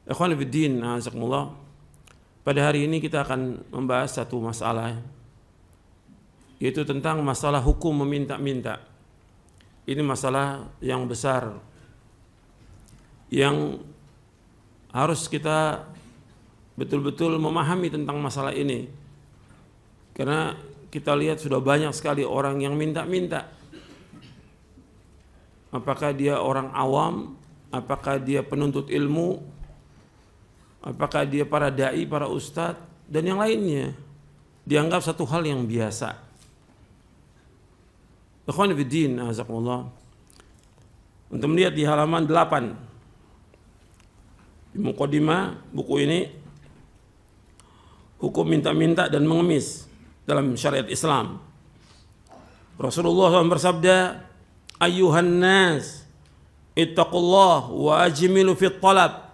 Ikhwan fiddin, azakumullah. Pada hari ini kita akan membahas satu masalah, yaitu tentang masalah hukum meminta-minta. Ini masalah yang besar yang harus kita betul-betul memahami tentang masalah ini. Karena kita lihat sudah banyak sekali orang yang minta-minta. Apakah dia orang awam, apakah dia penuntut ilmu, apakah dia para dai, para ustadz, dan yang lainnya, dianggap satu hal yang biasa. Ikhwan fiddin, azakumullah. Untuk melihat di halaman 8 di muqaddimah buku ini, hukum minta-minta dan mengemis dalam syariat Islam. Rasulullah SAW bersabda, "Ayyuhan nas, ittaqullah wa ajmilu fit talab,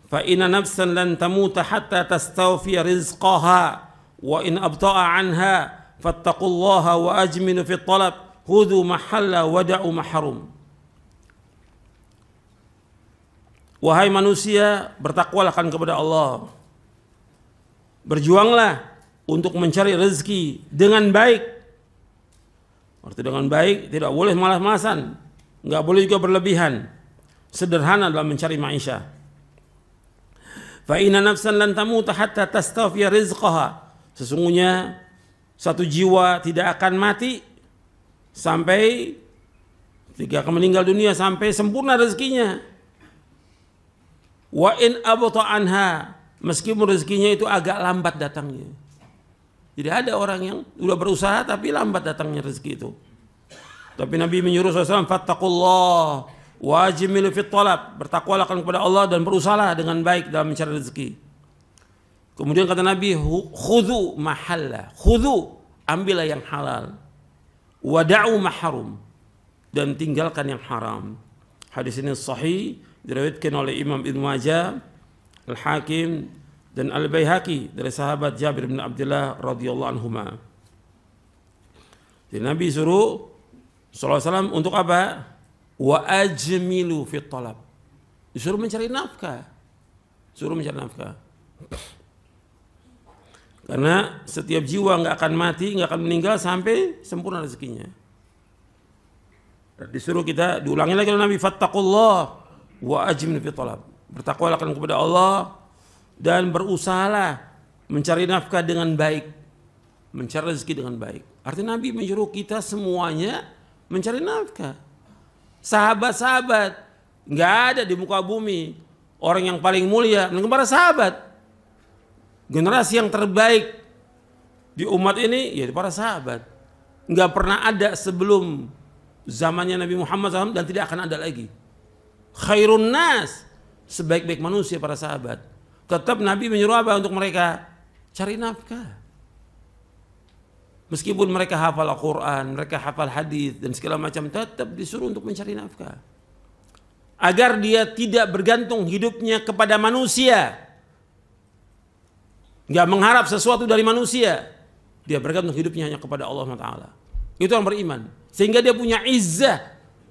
fa inna nafsan lan tamuta hatta tastawfiya rizqaha, wa in abta'a anha fattaqullaha wa ajmilu fit talab, khudhu mahalla wada'u mahrum." Wahai manusia, bertakwalah kepada Allah. Berjuanglah untuk mencari rezeki dengan baik. Arti dengan baik tidak boleh malas-malasan, enggak boleh juga berlebihan. Sederhana dalam mencari maisha. Fa inna nafsan lan tamuta hatta tastawfiya rizqaha. Sesungguhnya satu jiwa tidak akan mati sampai ketika akan meninggal dunia, sampai sempurna rezekinya. Wa in abta anha, meskipun rezekinya itu agak lambat datangnya. Jadi ada orang yang sudah berusaha tapi lambat datangnya rezeki itu. Tapi Nabi menyuruh SAW, fattaqullah wa ajmilu fit talab, bertakwalah kepada Allah dan berusahalah dengan baik dalam mencari rezeki. Kemudian kata Nabi, khudhu mahalla, khudhu, ambillah yang halal, wada'u mahrum, dan tinggalkan yang haram. Hadis ini sahih, diriwayatkan oleh Imam Ibnu Majah, Al-Hakim, dan Al-Baihaqi dari sahabat Jabir bin Abdullah radhiyallahu anhuma. Jadi Nabi suruh sallallahu alaihi wasallam untuk apa? Wa ajmilu fit talab. Disuruh mencari nafkah. Suruh mencari nafkah. Karena setiap jiwa enggak akan mati, enggak akan meninggal sampai sempurna rezekinya. Dan disuruh kita, diulangi lagi oleh Nabi, fattaqullah wa ajmilu fit talab. Bertakwalah kepada Allah dan berusahalah mencari nafkah dengan baik, mencari rezeki dengan baik. Artinya Nabi menyuruh kita semuanya mencari nafkah. Sahabat-sahabat, nggak ada di muka bumi orang yang paling mulia melainkan para sahabat. Generasi yang terbaik di umat ini ya para sahabat. Nggak pernah ada sebelum zamannya Nabi Muhammad SAW dan tidak akan ada lagi. Khairun nas, sebaik-baik manusia para sahabat. Tetap Nabi menyuruh apa untuk mereka? Cari nafkah. Meskipun mereka hafal Al-Quran, mereka hafal hadis dan segala macam, tetap disuruh untuk mencari nafkah. Agar dia tidak bergantung hidupnya kepada manusia. Nggak mengharap sesuatu dari manusia. Dia bergantung hidupnya hanya kepada Allah Ta'ala. Itu orang beriman. Sehingga dia punya izzah,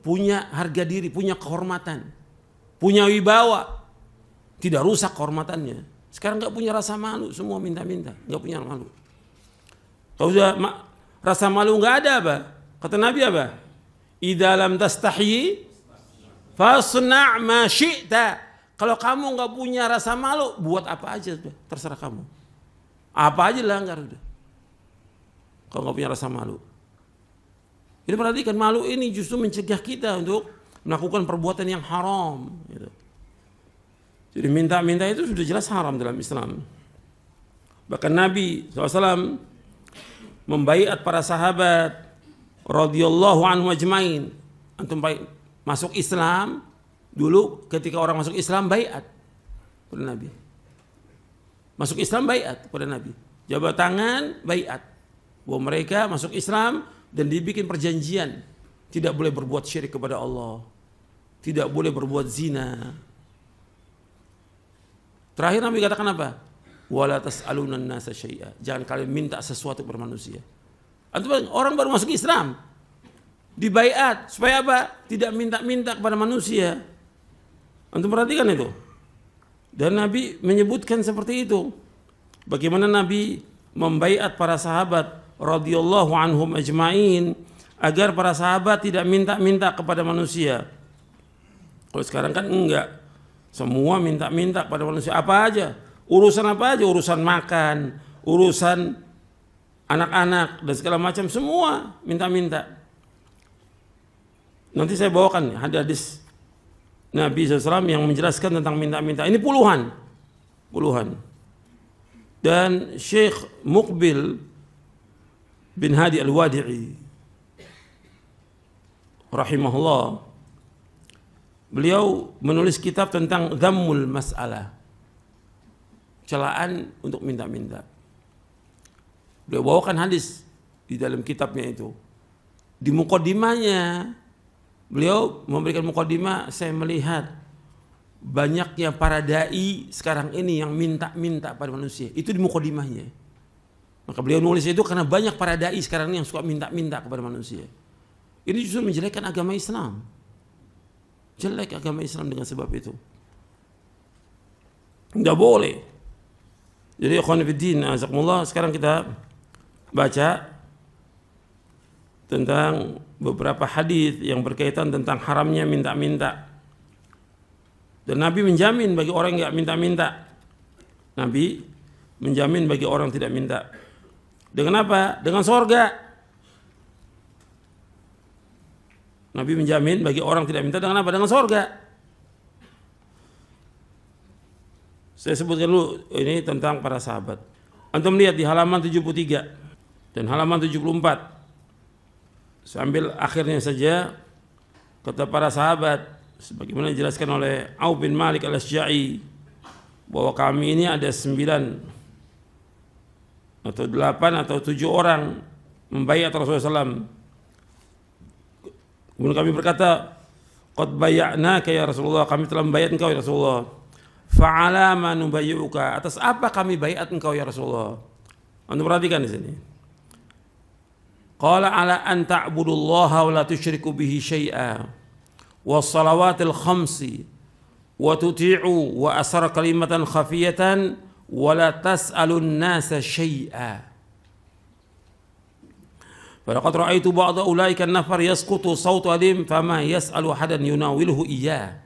punya harga diri, punya kehormatan, punya wibawa. Tidak rusak kehormatannya. Sekarang nggak punya rasa malu, semua minta-minta, nggak punya malu. Kalau sudah rasa malu nggak ada apa? Kata Nabi apa? Idza lam tastahyi fasna' ma syi'ta. Kalau kamu nggak punya rasa malu, buat apa aja sudah, terserah kamu. Apa aja langgar udah. Kalau nggak punya rasa malu. Jadi perhatikan, malu ini justru mencegah kita untuk melakukan perbuatan yang haram. Gitu. Jadi minta-minta itu sudah jelas haram dalam Islam. Bahkan Nabi SAW membaiat para sahabat radhiyallahu anhum ajmain. Antum masuk Islam dulu, ketika orang masuk Islam baiat kepada Nabi. Masuk Islam baiat kepada Nabi. Jabat tangan baiat bahwa mereka masuk Islam dan dibikin perjanjian tidak boleh berbuat syirik kepada Allah, tidak boleh berbuat zina. Terakhir Nabi katakan apa? Wala tas'alunan nasa syai'a. Jangan kalian minta sesuatu kepada manusia. Orang baru masuk Islam dibaiat supaya apa? Tidak minta-minta kepada manusia. Antum perhatikan itu. Dan Nabi menyebutkan seperti itu. Bagaimana Nabi membaiat para sahabat radhiyallahu anhum ajma'in agar para sahabat tidak minta-minta kepada manusia. Kalau sekarang kan enggak. Semua minta-minta kepada manusia apa aja. Urusan apa aja, urusan makan, urusan anak-anak dan segala macam, semua minta-minta. Nanti saya bawakan hadis Nabi SAW yang menjelaskan tentang minta-minta. Ini puluhan. Dan Syekh Muqbil bin Hadi Al-Wadi'i rahimahullah, beliau menulis kitab tentang dhammul mas'alah, celaan untuk minta-minta. Beliau bawakan hadis di dalam kitabnya itu. Di muqaddimahnya beliau memberikan muqaddimah, saya melihat banyaknya para dai sekarang ini yang minta-minta pada manusia. Itu di muqaddimahnya. Maka beliau nulis itu karena banyak para dai sekarang ini yang suka minta-minta kepada manusia. Ini justru menjelekkan agama Islam. Jelek agama Islam dengan sebab itu. Tidak boleh. Jadi ikhwan fillah, azakumullah, sekarang kita baca tentang beberapa hadis yang berkaitan tentang haramnya minta-minta. Dan Nabi menjamin bagi orang yang tidak minta-minta. Nabi menjamin bagi orang yang tidak minta. Dengan apa? Dengan sorga. Nabi menjamin bagi orang yang tidak minta dengan apa? Dengan sorga. Saya sebutkan dulu ini tentang para sahabat. Antum lihat di halaman 73 dan halaman 74. Sambil akhirnya saja, kata para sahabat, sebagaimana dijelaskan oleh Auf bin Malik al-Asja'i, bahwa kami ini ada 9 atau 8 atau 7 orang membaiat Rasulullah SAW. Kemudian kami berkata, qad bay'naka ya Rasulullah, kami telah membaiat engkau ya Rasulullah. Fa'ala ma nubayyi'uka, atas apa kami baiat engkau ya Rasulullah? Anda perhatikan di sini. Qala ala an ta'budullaha wa la tusyriku bihi syai'a was salawatil khamsi wa tuti'u wa asra kalimatan khafiyatan wa la tas'alun nasa syai'a. Falaqad ra'aitu ba'da ulaika an-nafar yasqutu sawtu alim fama yas'alu hadan yunawiluhu iyyah.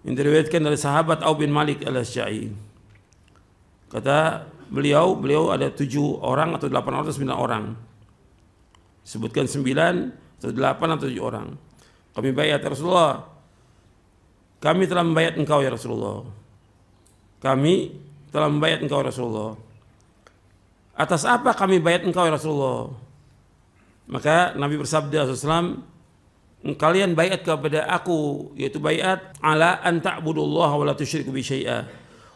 Ini diriwayatkan dari sahabat Auf bin Malik al-Asja'i. Kata beliau ada 7 orang atau 8 orang atau 9 orang. Sebutkan 9 atau 8 atau 7 orang. Kami baiat ya Rasulullah. Kami telah membaiat engkau ya Rasulullah. Kami telah membaiat engkau ya Rasulullah. Atas apa kami baiat engkau ya Rasulullah? Maka Nabi bersabda SAW, kalian baiat kepada aku, yaitu baiat ala an ta'budullaha wa la tusyriku bi syai'a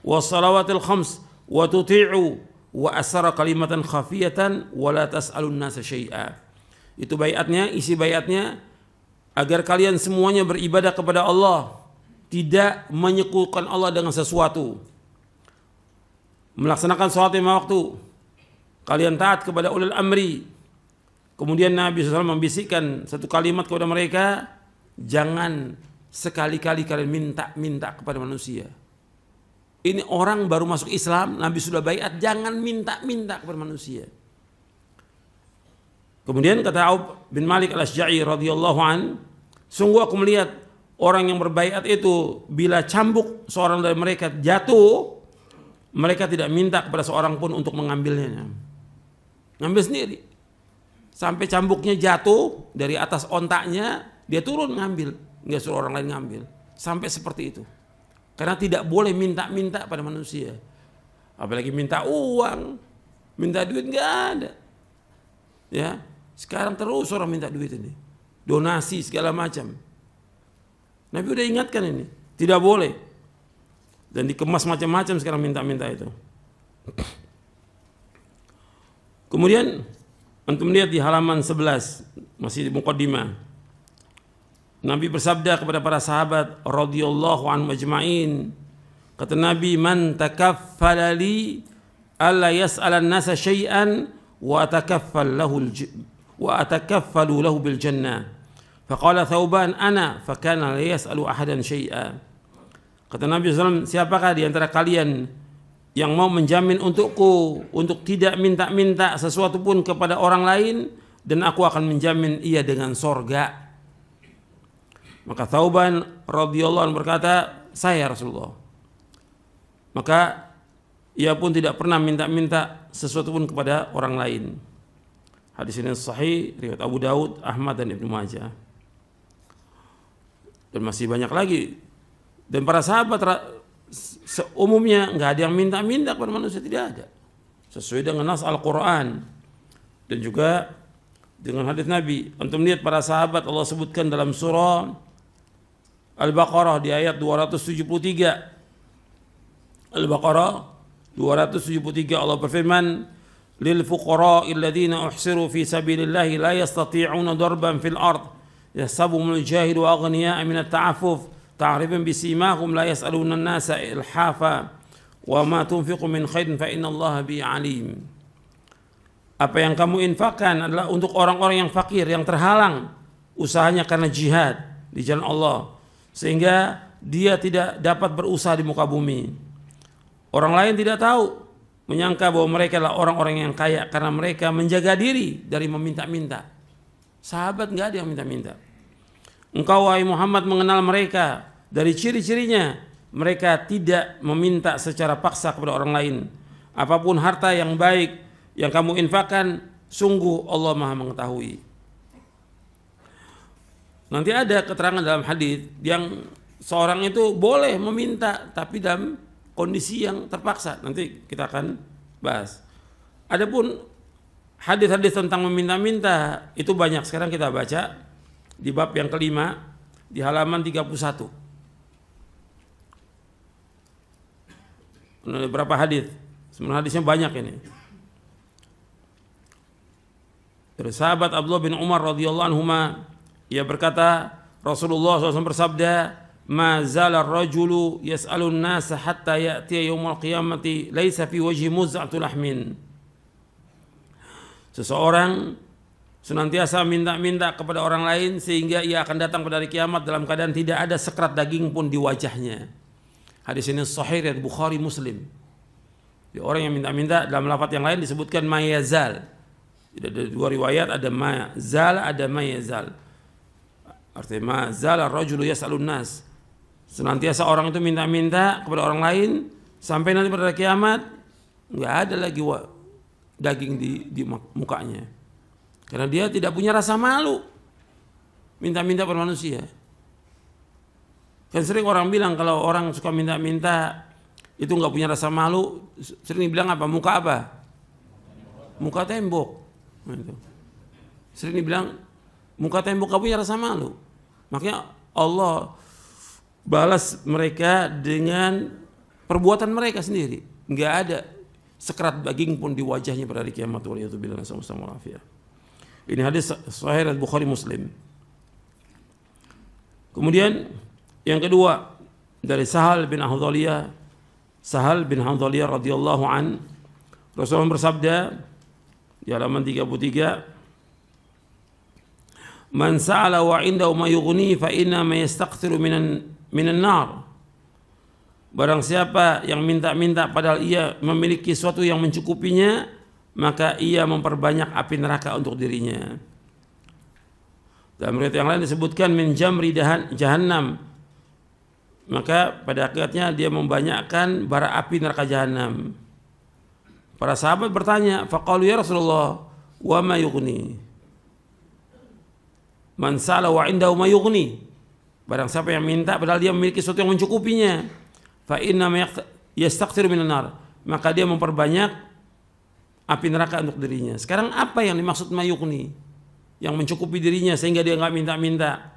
was salawatil khams wa tuti'u wa asra kalimatan khafiyatan wa la tas'alun nasa syai'a. Itu baiatnya, isi baiatnya agar kalian semuanya beribadah kepada Allah, tidak menyekutukan Allah dengan sesuatu, melaksanakan salat lima waktu, kalian taat kepada ulil amri. Kemudian Nabi SAW membisikkan satu kalimat kepada mereka, jangan sekali-kali kalian minta-minta kepada manusia. Ini orang baru masuk Islam, Nabi sudah baiat, jangan minta-minta kepada manusia. Kemudian kata Auf bin Malik al-Asja'i radhiyallahu an, sungguh aku melihat orang yang berbaiat itu bila cambuk seorang dari mereka jatuh, mereka tidak minta kepada seorang pun untuk mengambilnya. Ngambil sendiri. Sampai cambuknya jatuh dari atas ontaknya, dia turun ngambil, nggak suruh orang lain ngambil. Sampai seperti itu. Karena tidak boleh minta-minta pada manusia. Apalagi minta uang, minta duit, nggak ada. Ya, sekarang terus orang minta duit ini, donasi segala macam. Nabi udah ingatkan ini, tidak boleh. Dan dikemas macam-macam sekarang minta-minta itu. Kemudian antum lihat di halaman 11, masih di muqaddimah. Nabi bersabda kepada para sahabat radhiyallahu anhum ajma'in. Kata Nabi, "Man takaffala li alla yas'alan nasa syai'an wa atakaffalu lahu bil jannah." Faqala Thauban ana fakana la yas'alu ahadan syai'a. Kata Nabi SAW, siapakah di antara kalian yang mau menjamin untukku untuk tidak minta-minta sesuatu pun kepada orang lain, dan aku akan menjamin ia dengan sorga. Maka Thauban radhiyallahu anhu berkata, saya Rasulullah. Maka ia pun tidak pernah minta-minta sesuatu pun kepada orang lain. Hadis ini sahih riwayat Abu Daud, Ahmad dan Ibnu Majah. Dan masih banyak lagi. Dan para sahabat seumumnya nggak ada yang minta-minta kepada manusia, tidak ada. Sesuai dengan nas Al-Quran dan juga dengan hadis Nabi. Antum lihat para sahabat Allah sebutkan dalam surah Al-Baqarah di ayat 273. Al-Baqarah 273 Allah berfirman, lil fuqara'il ladzina uhsiru fi sabilillahi la yastati'una darban fil ard yahsabuhumul jahilu aghniya'a min at-ta'affuf ta'rifun bisimahum la yas'aluna an-nasa ilhafa wa ma tunfiqu min khairin fa innallaha bi alim. Apa yang kamu infakkan adalah untuk orang-orang yang fakir, yang terhalang usahanya karena jihad di jalan Allah, sehingga dia tidak dapat berusaha di muka bumi. Orang lain tidak tahu, menyangka bahwa mereka adalah orang-orang yang kaya karena mereka menjaga diri dari meminta-minta. Sahabat nggak ada yang minta-minta. Engkau wahai Muhammad mengenal mereka, dari ciri-cirinya mereka tidak meminta secara paksa kepada orang lain. Apapun harta yang baik yang kamu infakkan, sungguh Allah Maha mengetahui. Nanti ada keterangan dalam hadis yang seorang itu boleh meminta tapi dalam kondisi yang terpaksa. Nanti kita akan bahas. Adapun hadis-hadis tentang meminta-minta itu banyak. Sekarang kita baca di bab yang kelima di halaman 31. Ada berapa hadis? Sebenarnya hadisnya banyak ini. Dari sahabat Abdullah bin Umar radhiyallahu anhuma, ia berkata, Rasulullah SAW bersabda, ma zala ar-rajulu yas'alun nasa hatta ya'tiya yaumul qiyamati laisa fi wajhi muz'atu lahmin. Seseorang senantiasa minta-minta kepada orang lain sehingga ia akan datang pada hari kiamat dalam keadaan tidak ada sekerat daging pun di wajahnya. Hadis ini sahih riwayat Bukhari Muslim. Orang yang minta-minta dalam lafaz yang lain disebutkan mayazal. Ada dua riwayat, ada mazal, ada mayazal. Artinya mazal ar-rajulu yas'alun nas. Senantiasa orang itu minta-minta kepada orang lain sampai nanti pada kiamat enggak ada lagi daging di mukanya. Karena dia tidak punya rasa malu minta-minta pada manusia. Kan sering orang bilang kalau orang suka minta-minta itu enggak punya rasa malu, sering dibilang apa? Muka apa? Muka tembok. Sering dibilang muka tembok gak punya rasa malu. Makanya Allah balas mereka dengan perbuatan mereka sendiri. Enggak ada sekerat daging pun di wajahnya pada hari kiamat. Ini hadis sahih Bukhari Muslim. Kemudian yang kedua dari Sahal bin Hanzaliyah radhiyallahu an, Rasulullah bersabda di halaman 33, man sa'ala wa indahu ma yughni fa inna ma yastaghfiru minan nar. Barang siapa yang minta-minta padahal ia memiliki sesuatu yang mencukupinya, maka ia memperbanyak api neraka untuk dirinya. Dalam riwayat yang lain disebutkan min jamri jahannam, maka pada akhirnya dia membanyakkan bara api neraka jahanam. Para sahabat bertanya, faqalu ya Rasulullah, wa ma yughni? Man sa'ala wa indahu ma yughni. Barang siapa yang minta padahal dia memiliki sesuatu yang mencukupinya, fa inna yastaghfiru minan nar, maka dia memperbanyak api neraka untuk dirinya. Sekarang apa yang dimaksud ma yughni? Yang mencukupi dirinya sehingga dia enggak minta-minta.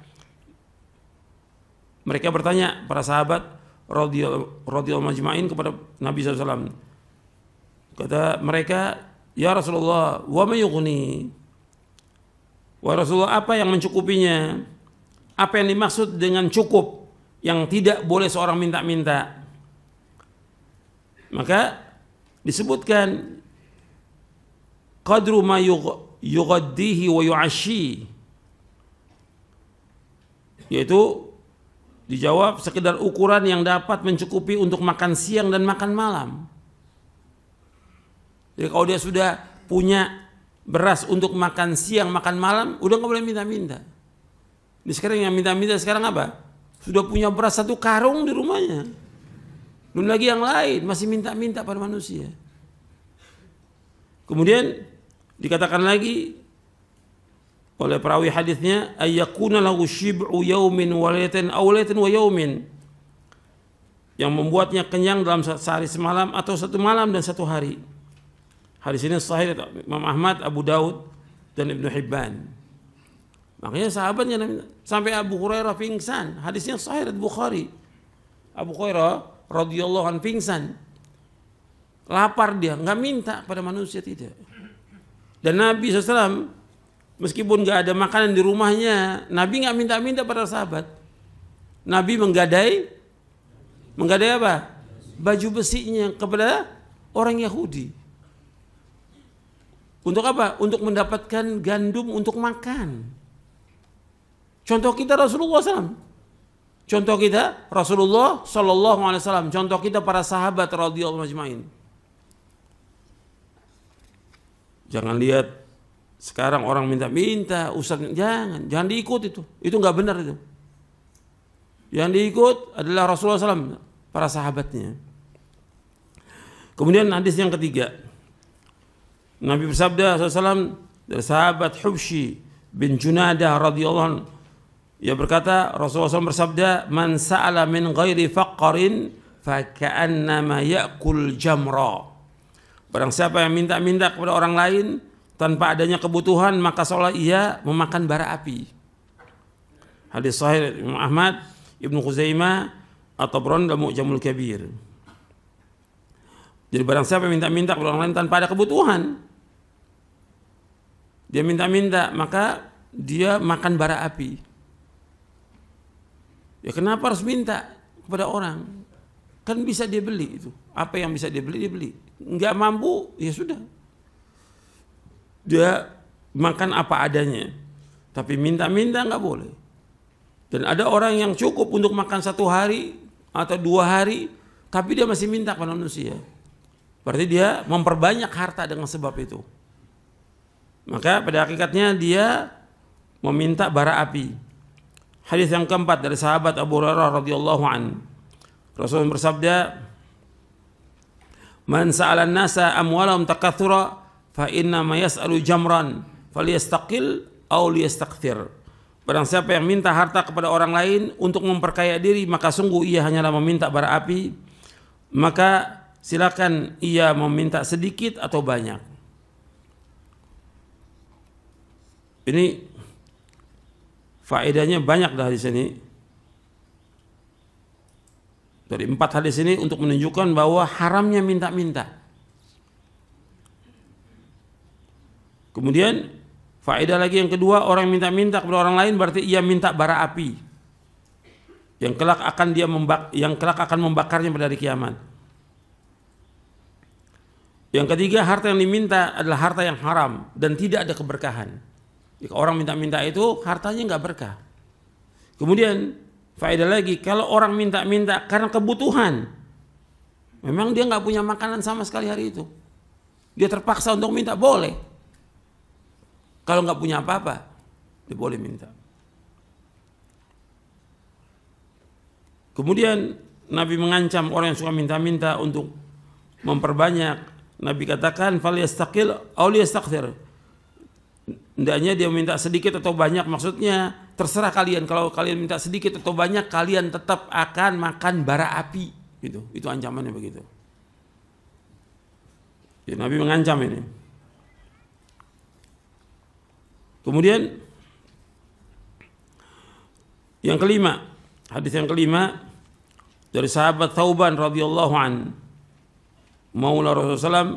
Mereka bertanya para sahabat radhiyallahu majma'in kepada Nabi SAW. Kata mereka, ya Rasulullah, wa ma yughni? Wa Rasulullah, apa yang mencukupinya? Apa yang dimaksud dengan cukup yang tidak boleh seorang minta-minta? Maka disebutkan qadru ma yughaddihi wa yu'ashi, yaitu Dijawab, sekedar ukuran yang dapat mencukupi untuk makan siang dan makan malam. Jadi kalau dia sudah punya beras untuk makan siang, makan malam, udah nggak boleh minta-minta. Ini sekarang yang minta-minta sekarang apa? Sudah punya beras 1 karung di rumahnya. Belum lagi yang lain, masih minta-minta pada manusia. Kemudian dikatakan lagi oleh perawi hadisnya, ayyakuna lahu shib'u yaumin wa lailatin aw lailatin wa yaumin, yang membuatnya kenyang dalam sehari semalam atau 1 malam dan 1 hari. Hadis ini sahih Imam Ahmad, Abu Daud dan Ibnu Hibban. Makanya sahabatnya sampai Abu Hurairah pingsan. Hadisnya sahih dari Bukhari. Abu Hurairah radhiyallahu anhu pingsan. Lapar dia, nggak minta pada manusia, tidak. Dan Nabi SAW meskipun nggak ada makanan di rumahnya, Nabi nggak minta-minta pada sahabat. Nabi menggadai apa? Baju besinya kepada orang Yahudi. Untuk apa? Untuk mendapatkan gandum untuk makan. Contoh kita Rasulullah SAW. Contoh kita Rasulullah Sallallahu Alaihi Wasallam. Contoh kita para sahabat radhiyallahu ajmain. Jangan lihat sekarang orang minta-minta, ustaz, jangan diikut itu. Itu nggak benar itu. Yang diikut adalah Rasulullah SAW, para sahabatnya. Kemudian hadis yang ketiga, Nabi bersabda SAW dari sahabat Hubshi bin Junadah radhiyallahu anhu, ia berkata, Rasulullah SAW bersabda, man sa'ala min ghairi faqarin fa ka'annama ya'kul jamra. Barang siapa yang minta-minta kepada orang lain tanpa adanya kebutuhan, maka seolah ia memakan bara api. Hadis sahih Imam Ahmad, Ibnu Khuzaimah, At-Tabrani dalam Mu'jamul Kabir. Jadi barang siapa yang minta-minta kepada orang lain tanpa ada kebutuhan, dia minta-minta, maka dia makan bara api. Ya kenapa harus minta kepada orang? Kan bisa dia beli itu. Apa yang bisa dia beli, dia beli. Enggak mampu, ya sudah. Dia makan apa adanya. Tapi minta-minta enggak boleh. Dan ada orang yang cukup untuk makan 1 hari atau 2 hari, tapi dia masih minta kepada manusia. Berarti dia memperbanyak harta dengan sebab itu. Maka pada hakikatnya dia meminta bara api. Hadis yang keempat dari sahabat Abu Hurairah radhiyallahu an. Rasulullah bersabda, "Man sa'ala an-nasa amwalahum takatsura fa inna ma yas'alu jamran falyastaqil aw liyastakthir." Barang siapa yang minta harta kepada orang lain untuk memperkaya diri, maka sungguh ia hanyalah meminta bara api. Maka silakan ia meminta sedikit atau banyak. Ini faedahnya banyak dah di sini. Dari 4 hadis ini untuk menunjukkan bahwa haramnya minta-minta. Kemudian faedah lagi yang kedua, orang yang minta-minta kepada orang lain berarti ia minta bara api yang kelak akan membakarnya pada hari kiamat. Yang ketiga, harta yang diminta adalah harta yang haram dan tidak ada keberkahan. Jika orang minta-minta itu hartanya nggak berkah. Kemudian faedah lagi, kalau orang minta-minta karena kebutuhan, memang dia nggak punya makanan sama sekali hari itu, dia terpaksa untuk minta, boleh. Kalau nggak punya apa-apa, dia boleh minta. Kemudian Nabi mengancam orang yang suka minta-minta untuk memperbanyak. Nabi katakan, "Falyastaqil aw liyastakthir." Hendaknya dia minta sedikit atau banyak, maksudnya terserah kalian. Kalau kalian minta sedikit atau banyak, kalian tetap akan makan bara api. Gitu. Itu ancamannya begitu. Ya, Nabi mengancam ini. Kemudian yang kelima, hadis yang kelima dari sahabat Thauban radhiyallahu an, Maula Rasulullah SAW,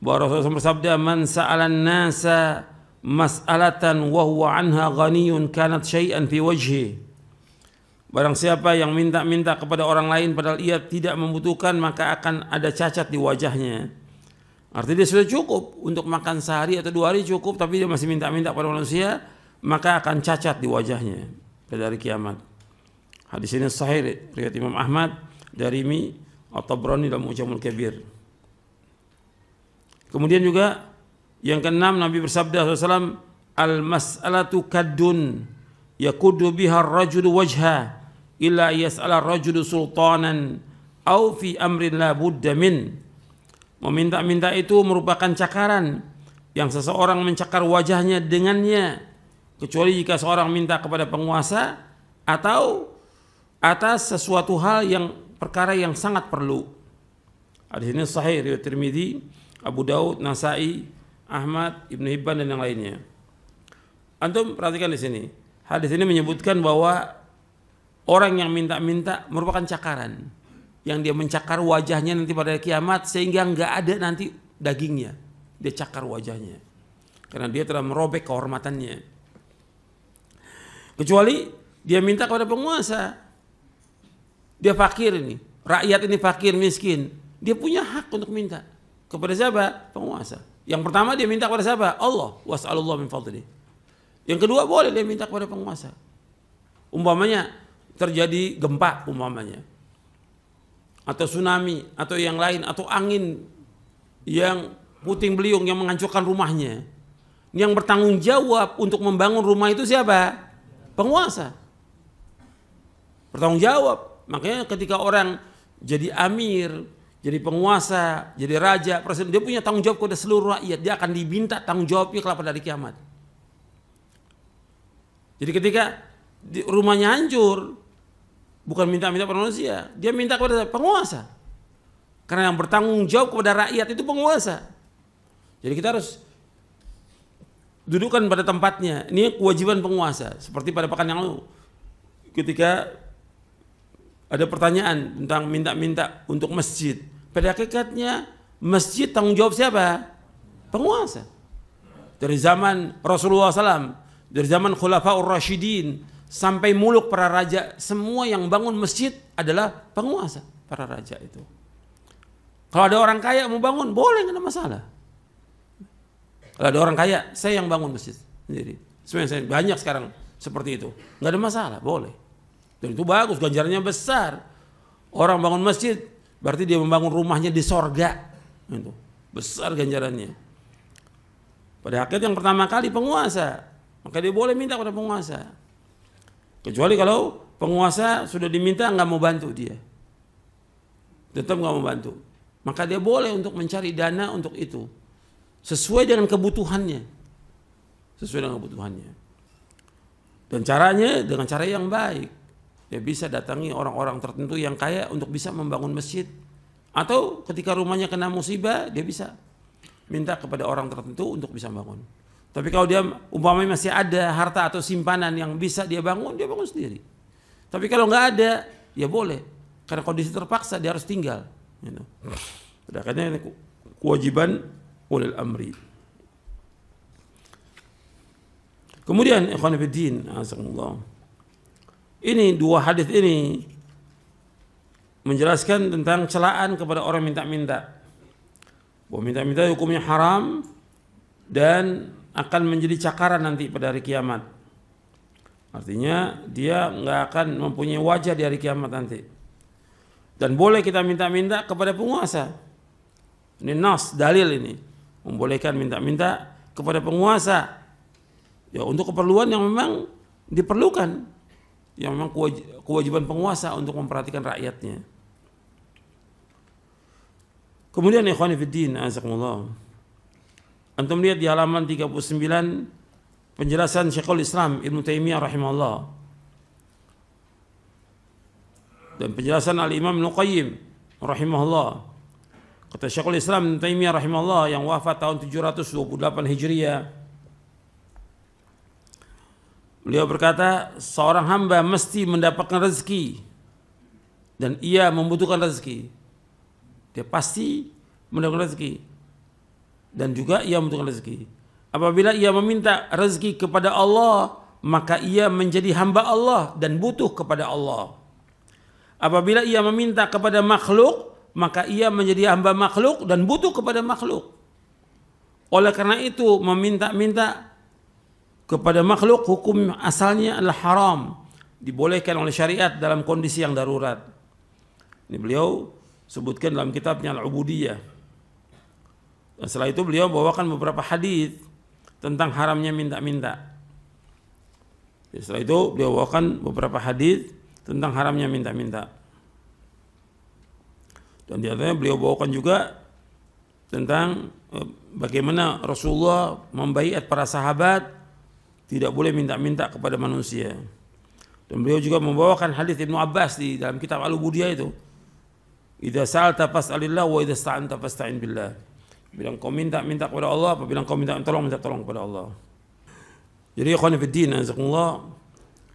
bahwa Rasulullah bersabda, "Man sa'alan nasa mas'alatan wa huwa anha ghaniyun kanat syai'an fi wajhi." Barang siapa yang minta-minta kepada orang lain padahal ia tidak membutuhkan, maka akan ada cacat di wajahnya. Artinya dia sudah cukup untuk makan sehari atau 2 hari cukup, tapi dia masih minta-minta kepada manusia, maka akan cacat di wajahnya pada hari kiamat. Hadis ini sahih riwayat Imam Ahmad, Darimi, At-Tabrani dalam Mu'jamul Kabir. Kemudian juga yang keenam, Nabi bersabda SAW, al-mas'alatu kaddun yakudu biha ar-rajulu wajha illa yas'ala ar-rajulu sultanan au fi amrin la budda min. Meminta-minta itu merupakan cakaran yang seseorang mencakar wajahnya dengannya, kecuali jika seorang minta kepada penguasa atau atas sesuatu hal yang perkara yang sangat perlu. Hadis ini sahih riwayat Tirmidzi, Abu Daud, Nasai, Ahmad, Ibnu Hibban dan yang lainnya. Antum perhatikan di sini. Hadis ini menyebutkan bahwa orang yang minta-minta merupakan cakaran, yang dia mencakar wajahnya nanti pada kiamat sehingga enggak ada nanti dagingnya. Dia cakar wajahnya karena dia telah merobek kehormatannya. Kecuali dia minta kepada penguasa. Dia fakir ini, rakyat ini fakir miskin, dia punya hak untuk minta kepada siapa? Penguasa. Yang pertama dia minta kepada siapa? Allah. Was'alullah min fadli. Yang kedua boleh dia minta kepada penguasa. Umpamanya terjadi gempa umpamanya, atau tsunami, atau yang lain, atau angin yang puting beliung yang menghancurkan rumahnya. Yang bertanggung jawab untuk membangun rumah itu siapa? Penguasa. Bertanggung jawab. Makanya ketika orang jadi amir, jadi penguasa, jadi raja, presiden, dia punya tanggung jawab kepada seluruh rakyat. Dia akan diminta tanggung jawabnya kelak pada hari kiamat. Jadi ketika rumahnya hancur, bukan minta-minta pada manusia, dia minta kepada penguasa. Karena yang bertanggung jawab kepada rakyat itu penguasa. Jadi kita harus dudukkan pada tempatnya. Ini kewajiban penguasa. Seperti pada pekan yang lalu, ketika ada pertanyaan tentang minta-minta untuk masjid. Pada hakikatnya masjid tanggung jawab siapa? Penguasa. Dari zaman Rasulullah SAW, dari zaman Khulafaur Rasyidin sampai muluk para raja, semua yang bangun masjid adalah penguasa, para raja itu. Kalau ada orang kaya mau bangun, boleh, nggak ada masalah. Kalau ada orang kaya, saya yang bangun masjid sendiri. Sebenarnya banyak sekarang seperti itu, nggak ada masalah, boleh. Dan itu bagus, ganjarannya besar. Orang bangun masjid berarti dia membangun rumahnya di sorga. Itu besar ganjarannya. Pada akhirnya yang pertama kali penguasa, maka dia boleh minta kepada penguasa. Kecuali kalau penguasa sudah diminta nggak mau bantu dia, tetap nggak mau bantu, maka dia boleh untuk mencari dana untuk itu sesuai dengan kebutuhannya, sesuai dengan kebutuhannya. Dan caranya dengan cara yang baik. Dia bisa datangi orang-orang tertentu yang kaya untuk bisa membangun masjid. Atau ketika rumahnya kena musibah, dia bisa minta kepada orang tertentu untuk bisa bangun. Tapi kalau dia umpamanya masih ada harta atau simpanan yang bisa dia bangun sendiri. Tapi kalau nggak ada, ya boleh. Karena kondisi terpaksa dia harus tinggal. Akhirnya kewajiban ulil amri. Kemudian ikhwan fillah, azakumullah. Ini dua hadis ini menjelaskan tentang celaan kepada orang minta-minta. Bahwa minta-minta hukumnya haram dan akan menjadi cakaran nanti pada hari kiamat. Artinya dia nggak akan mempunyai wajah di hari kiamat nanti. Dan boleh kita minta-minta kepada penguasa. Ini nas, dalil ini. Membolehkan minta-minta kepada penguasa. Ya untuk keperluan yang memang diperlukan. Yang memang kewajiban penguasa untuk memperhatikan rakyatnya. Kemudian ikhwani fiddin, azakumullah. Antum lihat di halaman 39 penjelasan Syekhul Islam Ibnu Taimiyah rahimahullah. Dan penjelasan Al-Imam Ibnu Qayyim rahimahullah. Kata Syekhul Islam Ibnu Taimiyah rahimahullah yang wafat tahun 728 Hijriah. Beliau berkata, seorang hamba mesti mendapatkan rezeki dan ia membutuhkan rezeki. Dia pasti mendapatkan rezeki dan juga ia membutuhkan rezeki. Apabila ia meminta rezeki kepada Allah, maka ia menjadi hamba Allah dan butuh kepada Allah. Apabila ia meminta kepada makhluk, maka ia menjadi hamba makhluk dan butuh kepada makhluk. Oleh karena itu, meminta-minta kepada makhluk hukum asalnya adalah haram dibolehkan oleh syariat dalam kondisi yang darurat. Ini beliau sebutkan dalam kitabnya Al-Ubudiyah. Dan setelah itu beliau bawakan beberapa hadis tentang haramnya minta-minta. Setelah itu beliau bawakan beberapa hadis tentang haramnya minta-minta. Dan di antaranya beliau bawakan juga tentang bagaimana Rasulullah membaiat para sahabat tidak boleh minta-minta kepada manusia. Dan beliau juga membawakan hadis Ibnu Abbas di dalam kitab Al-Ubudiyah itu. Idza sa'alta fas'alillah wa idza sta'anta fasta'in billah. Bila kau minta kepada Allah, apabila kau minta tolong kepada Allah. Jadi ikhwan fillah, azakumullah,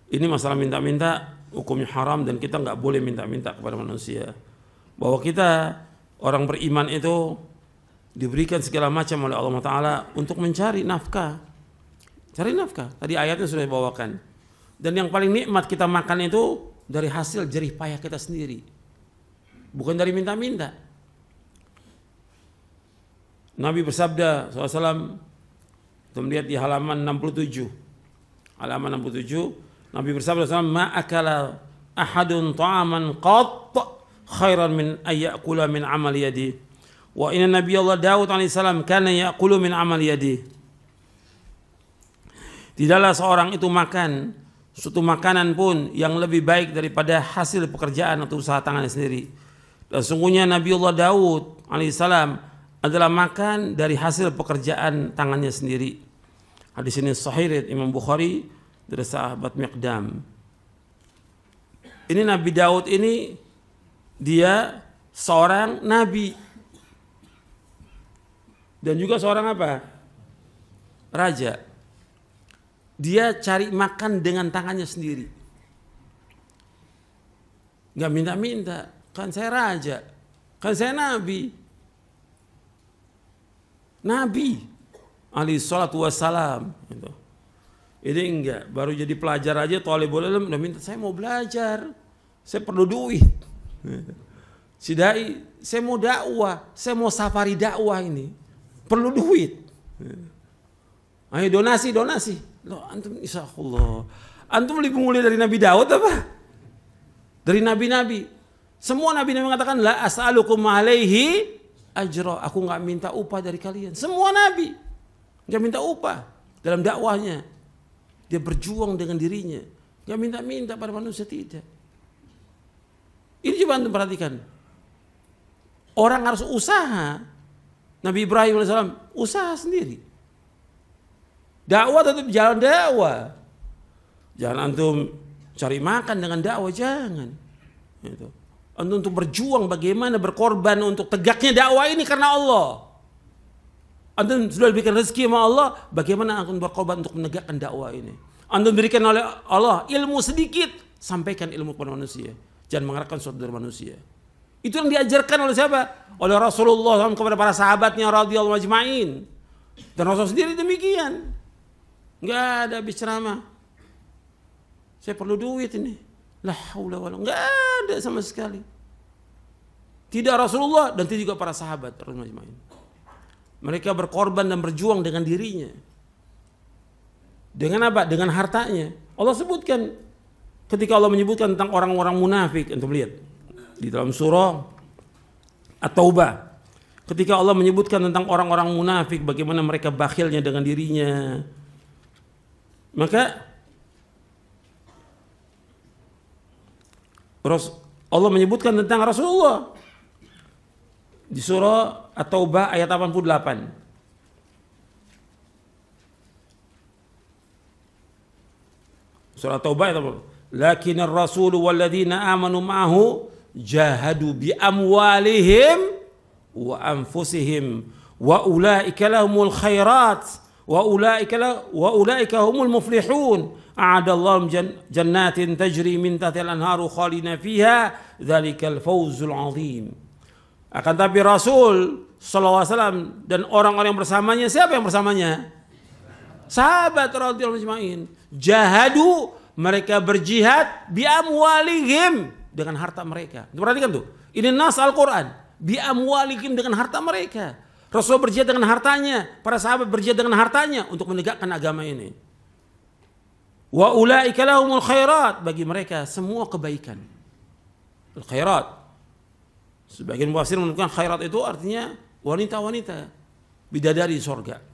ini masalah minta-minta hukumnya haram dan kita enggak boleh minta-minta kepada manusia. Bahwa kita orang beriman itu diberikan segala macam oleh Allah Ta'ala untuk mencari nafkah. Cari nafkah. Tadi ayatnya sudah dibawakan. Dan yang paling nikmat kita makan itu dari hasil jerih payah kita sendiri. Bukan dari minta-minta. Nabi bersabda SAW, kita melihat di halaman 67. Halaman 67, Nabi bersabda SAW, ma akala ahadun ta'aman qat khairan min ayyakula min amal yadi. Wa inna Nabi Allah Daud alaihissalam kana ya'kulu min amal yadi. Tidaklah seorang itu makan suatu makanan pun yang lebih baik daripada hasil pekerjaan atau usaha tangannya sendiri. Dan sungguhnya Nabi Allah Daud alaihissalam adalah makan dari hasil pekerjaan tangannya sendiri. Hadis ini sahih riwayat Imam Bukhari dari sahabat Miqdam. Ini Nabi Daud ini dia seorang nabi dan juga seorang apa? Raja. Dia cari makan dengan tangannya sendiri. Gak minta-minta. Kan saya raja. Kan saya nabi. Nabi alaihi salatu wassalam. Ini enggak. Baru jadi pelajar aja thalibul ilm udah minta, saya mau belajar. Saya perlu duit. Si dai, saya mau dakwah. Saya mau safari dakwah ini. Perlu duit. Ayo donasi. Loh, antum insyaallah. Antum lebih mulia dari Nabi Daud apa? Dari nabi-nabi. Semua nabi-nabi mengatakan la as'alukum alaihi ajra. Aku enggak minta upah dari kalian. Semua nabi enggak minta upah dalam dakwahnya. Dia berjuang dengan dirinya. Enggak minta-minta pada manusia, tidak. Ini coba antum perhatikan. Orang harus usaha. Nabi Ibrahim AS usaha sendiri. Dakwah tetap jalan dakwah. Jangan antum cari makan dengan dakwah, jangan. Itu. Antum untuk berjuang bagaimana berkorban untuk tegaknya dakwah ini karena Allah. Antum sudah diberikan rezeki sama Allah, bagaimana antum berkorban untuk menegakkan dakwah ini. Antum diberikan oleh Allah ilmu sedikit, sampaikan ilmu kepada manusia. Jangan mengharapkan sesuatu dari manusia. Itu yang diajarkan oleh siapa? Oleh Rasulullah SAW kepada para sahabatnya radhiyallahu ajma'in. Dan Rasul sendiri demikian. Enggak ada habis ceramah. Saya perlu duit ini. La haula wala, enggak ada sama sekali. Tidak Rasulullah dan tidak juga para sahabat radhiyallahu ajma'in. Mereka berkorban dan berjuang dengan dirinya. Dengan apa? Dengan hartanya. Allah sebutkan ketika Allah menyebutkan tentang orang-orang munafik, untuk lihat di dalam surah At-Taubah. Ketika Allah menyebutkan tentang orang-orang munafik, bagaimana mereka bakhilnya dengan dirinya. Maka Allah menyebutkan tentang Rasulullah di surah At-Taubah ayat 88. Surah At-Taubah ayat 88. Lakin ar-rasul walladzina amanu ma'ahu jahadu bi amwalihim wa anfusihim wa ulaika lahumul khairat wa ulaika humul muflihun. A'adallahu jannatin tajri min tahtiha al-anharu khalidina fiha dzalikal fawzul 'azim. Akan tapi Rasul sallallahu alaihi wasallam dan orang-orang yang bersamanya, siapa yang bersamanya? Sahabat radhiyallahu ajma'in. Jahadu, mereka berjihad bi amwalihim, dengan harta mereka. Perhatikan tuh. Ini nas Al-Qur'an. Bi amwalihim, dengan harta mereka. Rasul berjihad dengan hartanya, para sahabat berjihad dengan hartanya untuk menegakkan agama ini. Wa ulaika lahumul khairat, bagi mereka semua kebaikan. Al khairat. Sebagian mufassir menunjukkan khairat itu artinya wanita-wanita bidadari surga.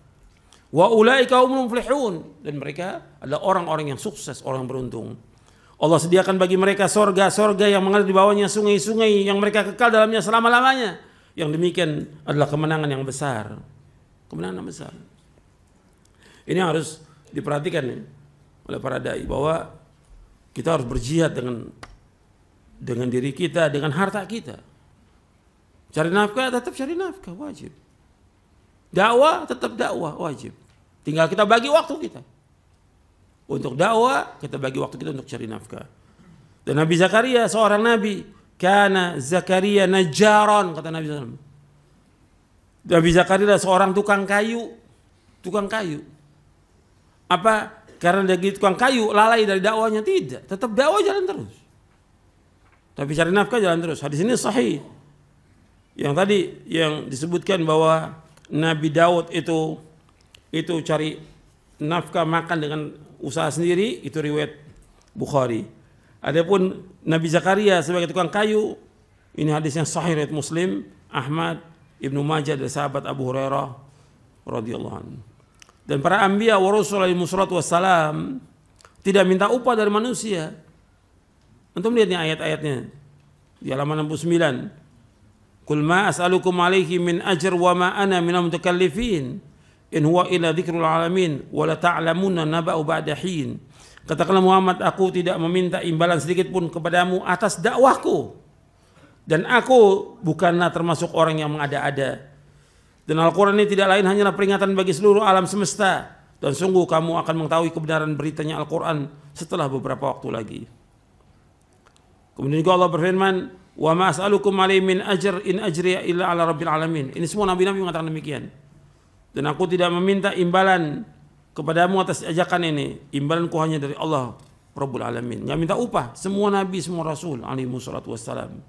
Wa ulaika humul muflihun, dan mereka adalah orang-orang yang sukses, orang yang beruntung. Allah sediakan bagi mereka surga-surga yang mengalir di bawahnya sungai-sungai yang mereka kekal dalamnya selama-lamanya. Yang demikian adalah kemenangan yang besar. Kemenangan yang besar. Ini harus diperhatikan nih oleh para dai, bahwa kita harus berjihad dengan diri kita, dengan harta kita. Cari nafkah, tetap cari nafkah, wajib. Dakwah, tetap dakwah, wajib. Tinggal kita bagi waktu kita. Untuk dakwah, kita bagi waktu kita untuk cari nafkah. Dan Nabi Zakaria seorang nabi, kana Zakaria najjaran, kata Nabi SAW. Nabi Zakaria seorang tukang kayu. Tukang kayu. Apa? Karena dia tukang kayu, lalai dari dakwahnya? Tidak. Tetap dakwah jalan terus. Tapi cari nafkah jalan terus. Hadis ini sahih. Yang tadi yang disebutkan bahwa Nabi Daud itu cari nafkah makan dengan usaha sendiri, itu riwayat Bukhari. Adapun Nabi Zakaria sebagai tukang kayu, ini hadis yang sahih riwayat Muslim, Ahmad, Ibnu Majah dari sahabat Abu Hurairah radhiyallahu anhu. Dan para anbiya wa rasul alaihi wassalatu wassalam tidak minta upah dari manusia. Antum lihat nih ayat-ayatnya di halaman 69. Qul ma as'alukum alaihi min ajr wa ma ana minal mutakallifin in huwa illa dzikrul alamin wa la ta'lamunna naba'u ba'da hin. Katakanlah Muhammad, aku tidak meminta imbalan sedikit pun kepadamu atas dakwahku, dan aku bukanlah termasuk orang yang mengada-ada. Dan Al-Quran ini tidak lain hanyalah peringatan bagi seluruh alam semesta, dan sungguh kamu akan mengetahui kebenaran beritanya Al-Quran setelah beberapa waktu lagi. Kemudian juga Allah berfirman, wa ma as'alukum alaihi min ajr in ajriya illa ala rabbil alamin. Ini semua nabi-nabi mengatakan demikian. Dan aku tidak meminta imbalan kepadamu atas ajakan ini, imbalanku hanya dari Allah Rabbul Alamin. Nggak minta upah. Semua nabi, semua rasul alaihi wassalatu wassalam.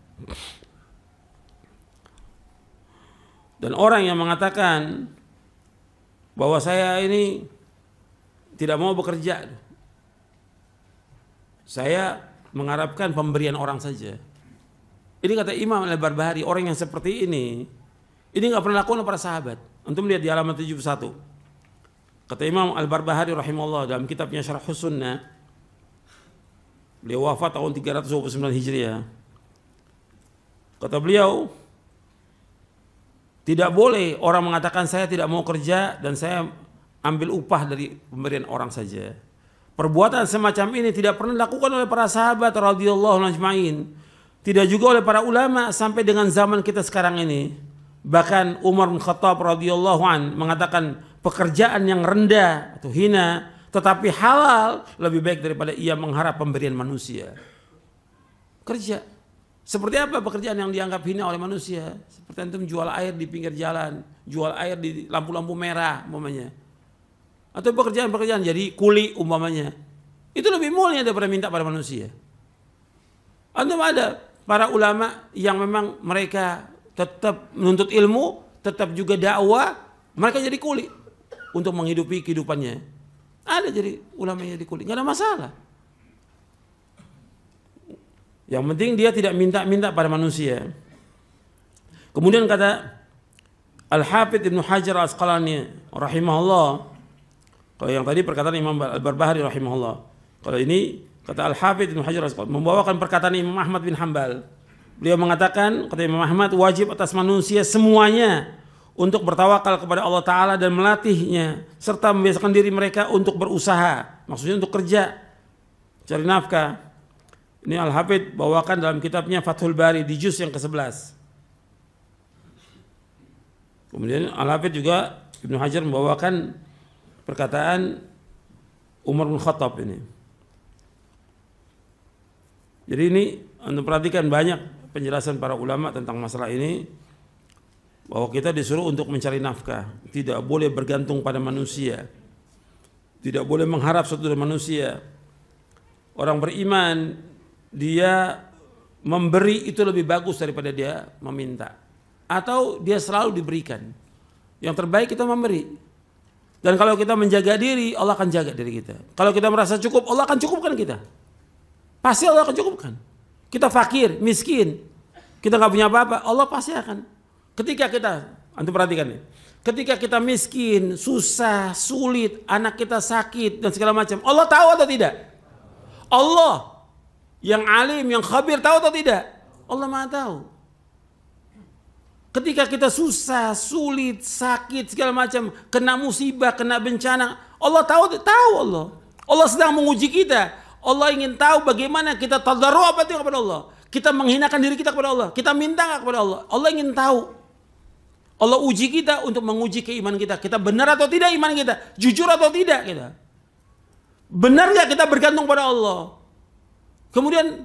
Dan orang yang mengatakan bahwa saya ini tidak mau bekerja, saya mengharapkan pemberian orang saja. Ini kata Imam Al-Barbahari, orang yang seperti ini nggak pernah lakukan para sahabat. Antum lihat di halaman 71. Kata Imam Al-Barbahari rahimahullah dalam kitabnya Syarhus Sunnah, beliau wafat tahun 329 Hijriah. Kata beliau, tidak boleh orang mengatakan saya tidak mau kerja dan saya ambil upah dari pemberian orang saja. Perbuatan semacam ini tidak pernah dilakukan oleh para sahabat radhiyallahu anhum ajma'in. Tidak juga oleh para ulama sampai dengan zaman kita sekarang ini. Bahkan Umar bin Khattab radhiyallahu an mengatakan pekerjaan yang rendah atau hina tetapi halal lebih baik daripada ia mengharap pemberian manusia. Kerja. Seperti apa pekerjaan yang dianggap hina oleh manusia? Seperti antum jual air di pinggir jalan, jual air di lampu-lampu merah umpamanya. Atau pekerjaan-pekerjaan jadi kuli umpamanya. Itu lebih mulia daripada minta pada manusia. Antum ada para ulama yang memang mereka tetap menuntut ilmu, tetap juga dakwah, mereka jadi kuli untuk menghidupi kehidupannya. Ada jadi ulama yang jadi kuli, nggak ada masalah. Yang penting dia tidak minta-minta pada manusia. Kemudian kata Al-Hafidz Ibnu Hajar Al-Asqalani rahimahullah, kalau yang tadi perkataan Imam Al-Barbahari rahimahullah, kalau ini kata Al-Hafidz Ibnu Hajar Al-Asqalani membawakan perkataan Imam Ahmad bin Hanbal. Beliau mengatakan, kata Imam Ahmad, wajib atas manusia semuanya untuk bertawakal kepada Allah Ta'ala dan melatihnya, serta membiasakan diri mereka untuk berusaha, maksudnya untuk kerja, cari nafkah. Ini Al-Hafidz bawakan dalam kitabnya Fathul Bari di juz yang ke-11. Kemudian Al-Hafidz juga Ibnu Hajar membawakan perkataan Umar bin Khattab ini. Jadi ini Anda perhatikan banyak penjelasan para ulama tentang masalah ini, bahwa kita disuruh untuk mencari nafkah, tidak boleh bergantung pada manusia, tidak boleh mengharap sesuatu dari manusia. Orang beriman dia memberi itu lebih bagus daripada dia meminta, atau dia selalu diberikan. Yang terbaik kita memberi. Dan kalau kita menjaga diri, Allah akan jaga diri kita. Kalau kita merasa cukup, Allah akan cukupkan kita. Pasti Allah akan cukupkan. Kita fakir, miskin, kita nggak punya apa-apa, Allah pasti akan. Ketika kita, antum perhatikan nih, ketika kita miskin, susah, sulit, anak kita sakit dan segala macam, Allah tahu atau tidak? Allah yang alim, yang khabir tahu atau tidak? Allah Maha tahu. Ketika kita susah, sulit, sakit, segala macam, kena musibah, kena bencana, Allah tahu Allah. Allah sedang menguji kita. Allah ingin tahu bagaimana kita tadarru apa itu kepada Allah. Kita menghinakan diri kita kepada Allah. Kita minta nggak kepada Allah. Allah ingin tahu. Allah uji kita untuk menguji keimanan kita. Kita benar atau tidak iman kita? Jujur atau tidak kita? Benar nggak kita bergantung pada Allah? Kemudian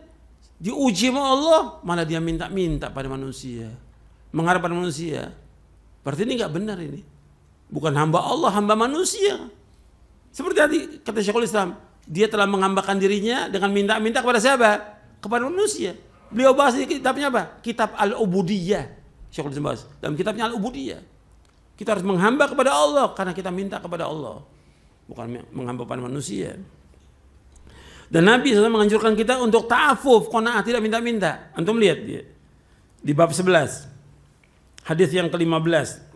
diuji sama Allah, malah dia minta-minta pada manusia. Mengharap pada manusia. Berarti ini nggak benar ini. Bukan hamba Allah, hamba manusia. Seperti tadi kata Syekhul Islam, dia telah menghambakan dirinya dengan minta-minta kepada siapa? Kepada manusia. Beliau bahas di kitabnya apa? Kitab Al-Ubudiyah. Syekhul Islam bahas dalam kitabnya Al-Ubudiyah. Kita harus menghamba kepada Allah karena kita minta kepada Allah, bukan menghamba pada manusia. Dan Nabi SAW menganjurkan kita untuk ta'afuf, qanaah, tidak minta-minta. Antum lihat dia di bab 11. Hadis yang ke-15.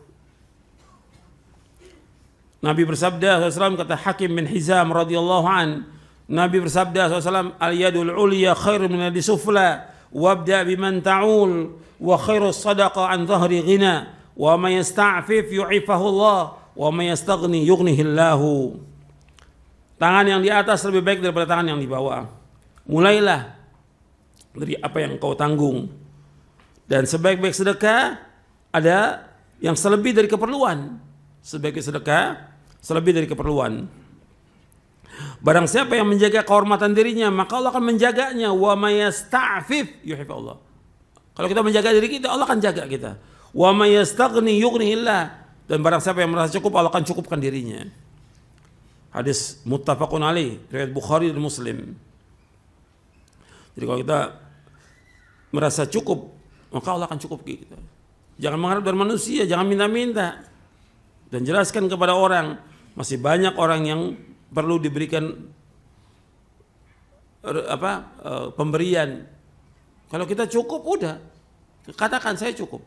Nabi bersabda SAW, kata Hakim bin Hizam radhiyallahu an, Nabi bersabda SAW, al-yadul ulya khairu min yadi sufla, wabda biman ta'ul, wa khairu sadaqa an dhahri ghina, wa man yasta'fif yu'ifahu Allah, wa man yastaghni yughnihillahu. Tangan yang di atas lebih baik daripada tangan yang di bawah. Mulailah dari apa yang kau tanggung. Dan sebaik-baik sedekah ada yang selebih dari keperluan. Sebaik sedekah selebih dari keperluan. Barang siapa yang menjaga kehormatan dirinya, maka Allah akan menjaganya. Wa may yasta'fif yuhibbu Allah. Kalau kita menjaga diri kita, Allah akan jaga kita. Wa may yastaghni yughnihillah. Dan barang siapa yang merasa cukup, Allah akan cukupkan dirinya. Hadis muttafaqun alaih, riwayat Bukhari dan Muslim. Jadi kalau kita merasa cukup, maka Allah akan cukup kita. Jangan mengharap dari manusia, jangan minta-minta. Dan jelaskan kepada orang, masih banyak orang yang perlu diberikan pemberian. Kalau kita cukup, udah katakan saya cukup.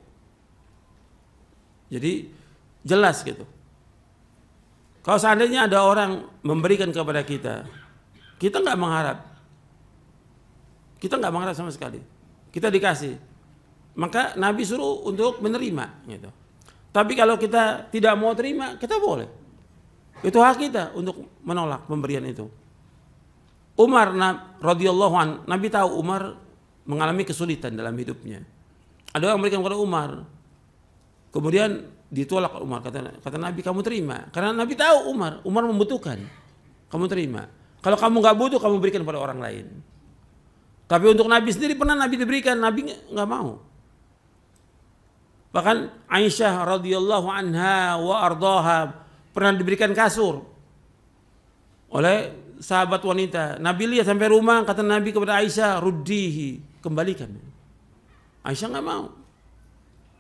Jadi jelas gitu. Kalau seandainya ada orang memberikan kepada kita, kita nggak mengharap. Kita nggak mengharap sama sekali. Kita dikasih. Maka Nabi suruh untuk menerima gitu. Tapi kalau kita tidak mau terima, kita boleh. Itu hak kita untuk menolak pemberian itu. Umar radhiyallahu an, Nabi tahu Umar mengalami kesulitan dalam hidupnya. Ada orang memberikan kepada Umar. Kemudian ditolak Umar, kata Nabi, kamu terima. Karena Nabi tahu Umar membutuhkan. Kamu terima. Kalau kamu nggak butuh, kamu berikan kepada orang lain. Tapi untuk Nabi sendiri pernah Nabi diberikan, Nabi nggak mau. Bahkan Aisyah radhiyallahu anha wa ardaha pernah diberikan kasur oleh sahabat wanita. Nabi lihat sampai rumah, kata Nabi kepada Aisyah, ruddihi, kembalikan. Aisyah nggak mau.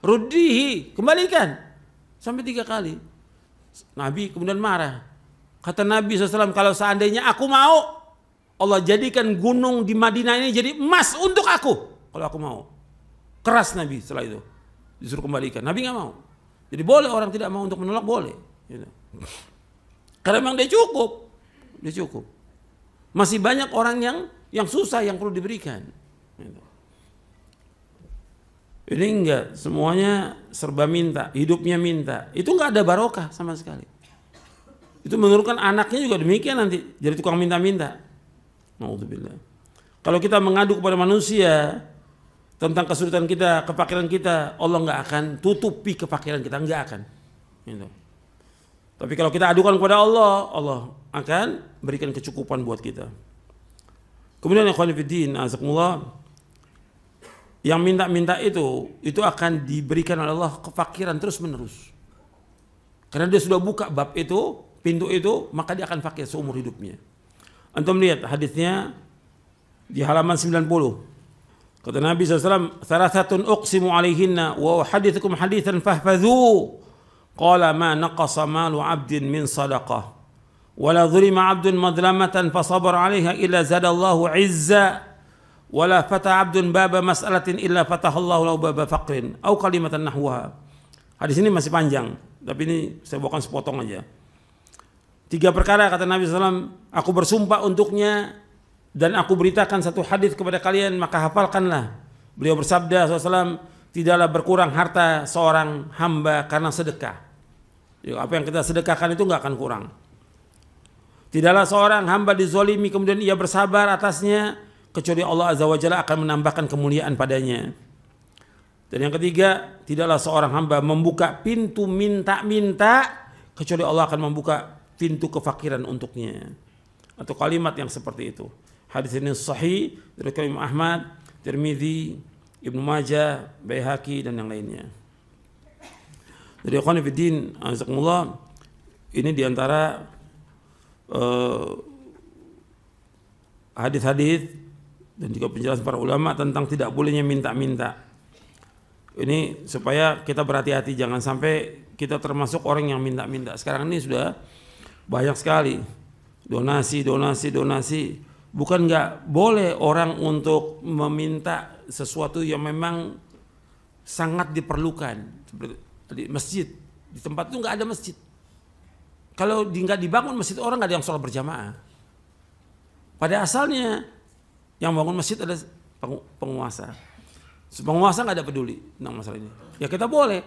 Ruddihi, kembalikan. Sampai 3 kali. Nabi kemudian marah. Kata Nabi SAW, kalau seandainya aku mau, Allah jadikan gunung di Madinah ini jadi emas untuk aku. Kalau aku mau. Keras Nabi setelah itu. Disuruh kembalikan. Nabi nggak mau. Jadi boleh orang tidak mau untuk menolak, boleh. Gitu. Karena memang dia cukup. Dia cukup. Masih banyak orang yang susah yang perlu diberikan. Gitu. Ini enggak, semuanya serba minta, hidupnya minta. Itu enggak ada barokah sama sekali. Itu menurunkan anaknya juga demikian nanti, jadi tukang minta-minta. Nauzubillah. Kalau kita mengadu kepada manusia tentang kesulitan kita, kefakiran kita, Allah enggak akan tutupi kefakiran kita, enggak akan. Gitu. Tapi kalau kita adukan kepada Allah, Allah akan berikan kecukupan buat kita. Kemudian ikhwan fillah, azakumullah, yang minta-minta itu akan diberikan oleh Allah kefakiran terus menerus. Karena dia sudah buka bab itu, pintu itu, maka dia akan fakir seumur hidupnya. Antum lihat hadisnya di halaman 90. Kata Nabi SAW, "Thalathatun uqsimu alaihinna wa hadithukum hadithan fahfadhu. qala ma naqasa malu 'abdin min sadaqah wala dhulima 'abdun madlamatan fasabara 'alaiha illa zadallahu 'izza wala fata 'abdun baba mas'alatin illa fatahallahu lahu baba faqrin au kalimatan nahwaha. Hadis ini masih panjang, tapi ini saya bawakan sepotong aja. 3 perkara kata Nabi SAW, aku bersumpah untuknya dan aku beritakan satu hadis kepada kalian, maka hafalkanlah. Beliau bersabda SAW, tidaklah berkurang harta seorang hamba karena sedekah. Apa yang kita sedekahkan itu nggak akan kurang. Tidaklah seorang hamba dizolimi kemudian ia bersabar atasnya, kecuali Allah Azza wa Jalla akan menambahkan kemuliaan padanya. Dan yang ketiga, tidaklah seorang hamba membuka pintu minta-minta, kecuali Allah akan membuka pintu kefakiran untuknya. Atau kalimat yang seperti itu. Hadis ini sahih dari Imam Ahmad, Tirmidzi, Ibnu Majah, Baihaqi dan yang lainnya. Dari ikhwan fillah, azakumullah, ini diantara hadis-hadis dan juga penjelasan para ulama tentang tidak bolehnya minta-minta. Ini supaya kita berhati-hati, jangan sampai kita termasuk orang yang minta-minta. Sekarang ini sudah banyak sekali donasi. Bukan nggak boleh orang untuk meminta sesuatu yang memang sangat diperlukan. Seperti di masjid, di tempat itu nggak ada masjid. Kalau nggak dibangun masjid, orang nggak ada yang sholat berjamaah. Pada asalnya yang bangun masjid adalah penguasa. Penguasa nggak ada peduli tentang masalah ini. Ya kita boleh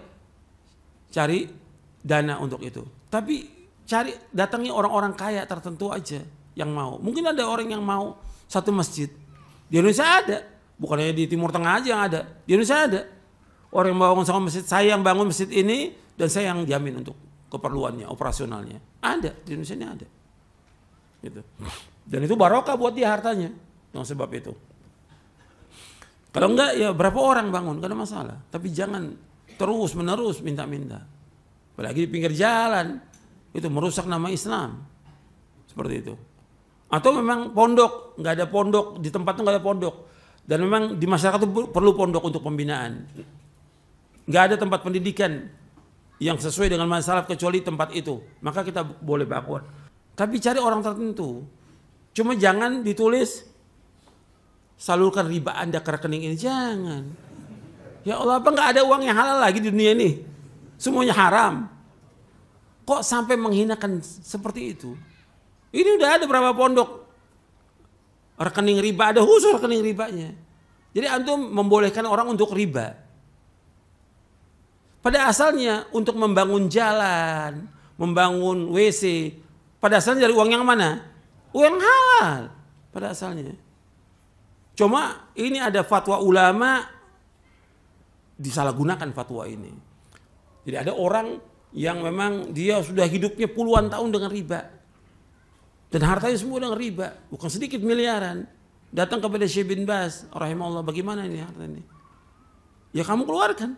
cari dana untuk itu. Tapi datangi orang-orang kaya tertentu aja yang mau. Mungkin ada orang yang mau satu masjid. Di Indonesia ada. Bukan hanya di Timur Tengah aja yang ada. Di Indonesia ada. Orang yang bangun sama masjid, saya yang bangun masjid ini dan saya yang jamin untuk keperluannya, operasionalnya. Ada. Di Indonesia ini ada. Gitu. Dan itu barokah buat dia hartanya. Dengan sebab itu. Kalau enggak ya berapa orang bangun, gak ada masalah. Tapi jangan terus menerus minta-minta. Apalagi di pinggir jalan, itu merusak nama Islam. Seperti itu. Atau memang pondok, nggak ada pondok, di tempat itu nggak ada pondok. Dan memang di masyarakat itu perlu pondok untuk pembinaan. Nggak ada tempat pendidikan yang sesuai dengan masalah kecuali tempat itu. Maka kita boleh bangun. Tapi cari orang tertentu. Cuma jangan ditulis salurkan riba Anda ke rekening ini, jangan. Ya Allah, apa nggak ada uang yang halal lagi di dunia ini? Semuanya haram. Kok sampai menghinakan seperti itu? Ini udah ada berapa pondok rekening riba, ada khusus rekening ribanya. Jadi antum membolehkan orang untuk riba. Pada asalnya untuk membangun jalan, membangun WC, pada asalnya dari uang yang mana? Uang halal pada asalnya. Cuma ini ada fatwa ulama disalahgunakan fatwa ini. Jadi ada orang yang memang dia sudah hidupnya puluhan tahun dengan riba. Dan hartanya semua dengan riba. Bukan sedikit, miliaran. Datang kepada Syekh bin Baz rahimahullah, bagaimana ini harta ini? Ya kamu keluarkan.